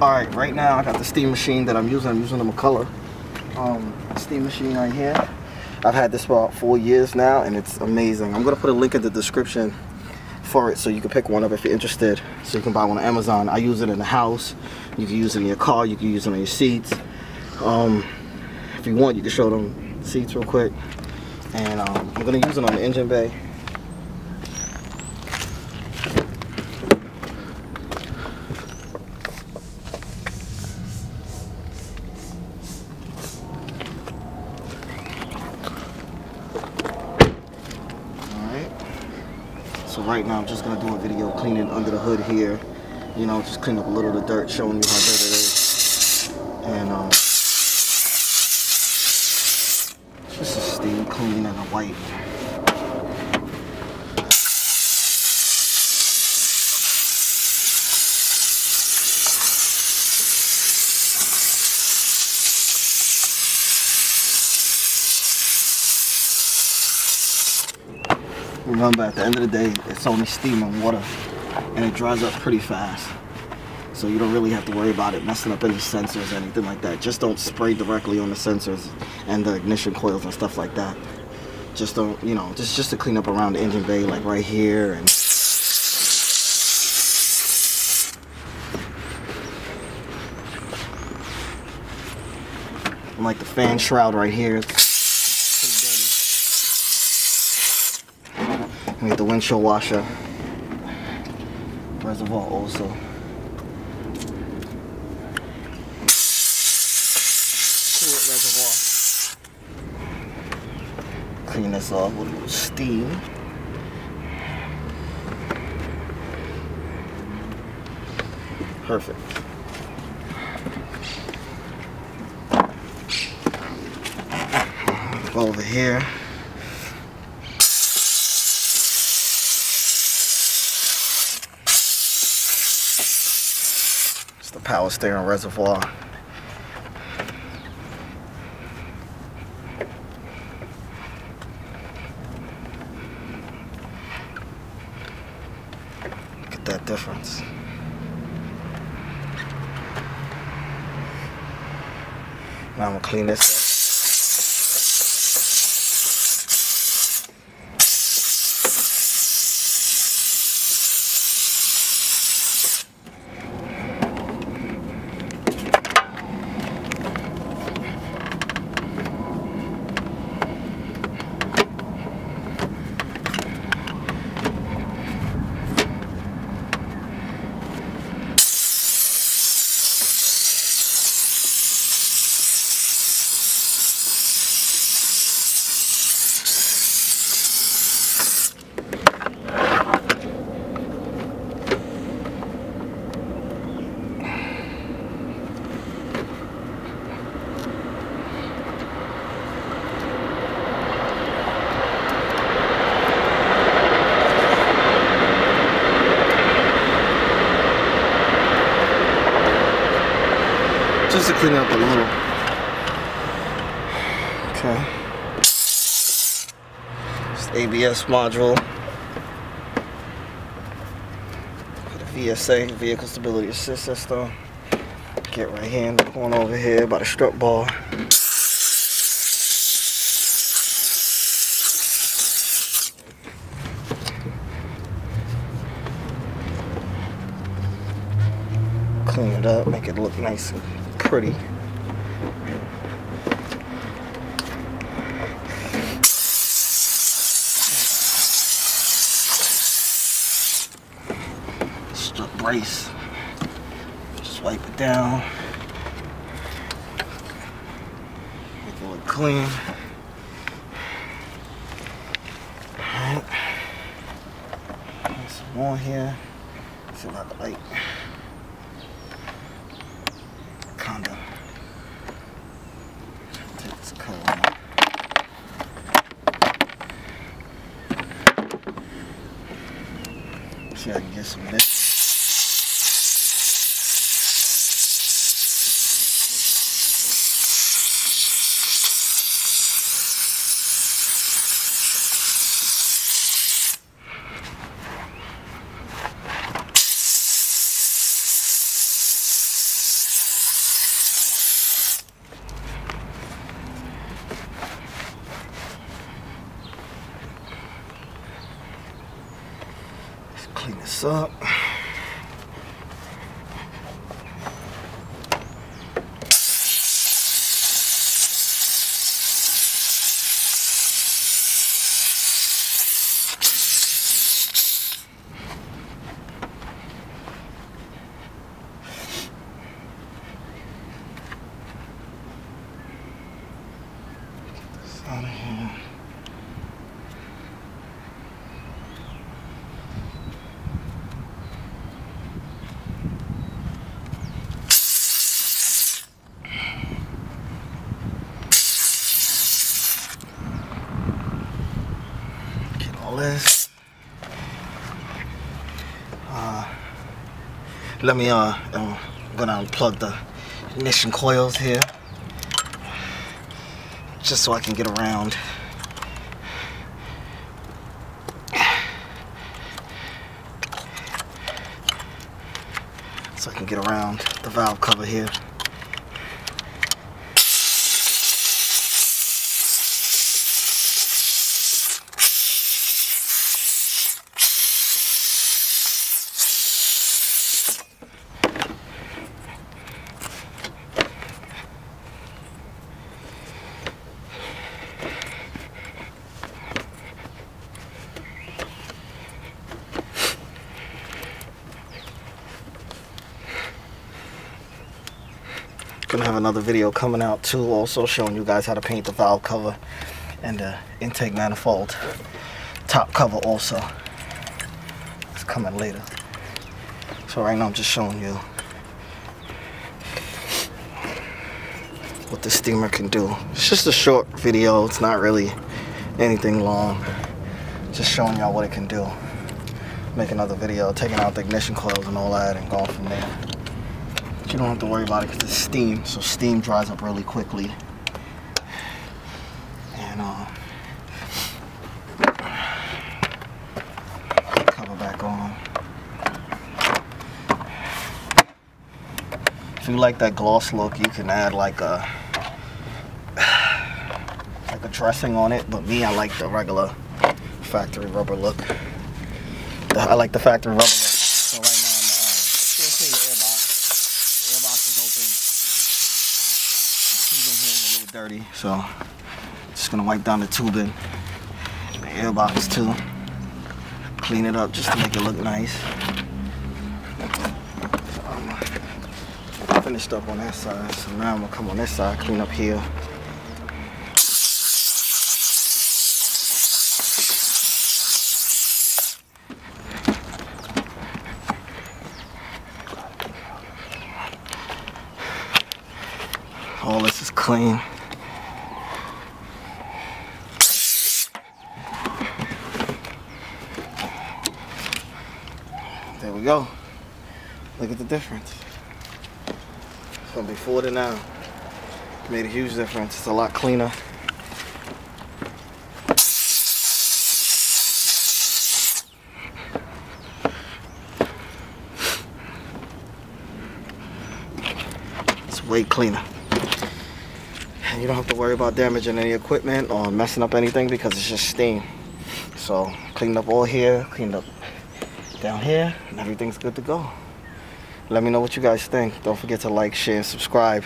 Alright, right now I got the steam machine that I'm using. I'm using the McCullough steam machine right here. I've had this for about 4 years now, and it's amazing. I'm going to put a link in the description for it so you can pick one up if you're interested. So you can buy one on Amazon. I use it in the house. You can use it in your car. You can use it on your seats. If you want, you can show them seats real quick. And I'm going to use it on the engine bay. So right now I'm just going to do a video cleaning under the hood here. You know, just clean up a little of the dirt, showing you how dirty it is. And just a steam clean and a wipe. Remember, at the end of the day, it's only steam and water, and it dries up pretty fast. So you don't really have to worry about it messing up any sensors or anything like that. Just don't spray directly on the sensors and the ignition coils and stuff like that. Just don't, you know, just to clean up around the engine bay, like right here, and like the fan shroud right here. We get the windshield washer reservoir also. Coolant reservoir. Clean this off with a little steam. Perfect. Go over here. The power steering reservoir. Look at that difference. Now I'm gonna clean this up. Just to clean up a little. Okay. It's the ABS module. The VSA, Vehicle Stability Assist System. Get right here in the corner over here by the strut bar. Clean it up, make it look nice and pretty. Strut brace. Just wipe it down. Make it look clean. Alright. Some more here. See if I can light. Kinda. Take this color off. See if I can get some of this. this up. Out of here. Get all this. Let me I'm gonna unplug the ignition coils here, just so I can get around. So I can get around the valve cover here. Gonna have another video coming out too, also showing you guys how to paint the valve cover and the intake manifold top cover also. It's coming later. So right now I'm just showing you what the steamer can do. It's just a short video, it's not really anything long. Just showing y'all what it can do. Make another video taking out the ignition coils and all that and going from there. You don't have to worry about it because it's steam, so steam dries up really quickly. And cover back on. If you like that gloss look, you can add like a dressing on it, but me, I like the regular factory rubber look. I like the factory rubber look. So right now I'm still clean the airbox. The airbox is open. The tubing here is a little dirty, so just gonna wipe down the tubing, the airbox too. Clean it up just to make it look nice. So I'm finished up on that side, so now I'm gonna come on this side, clean up here. All this is clean. There we go. Look at the difference. From before to now. Made a huge difference. It's a lot cleaner. It's way cleaner. You don't have to worry about damaging any equipment or messing up anything because it's just steam. So cleaned up all here, cleaned up down here, and everything's good to go. Let me know what you guys think. Don't forget to like, share, and subscribe.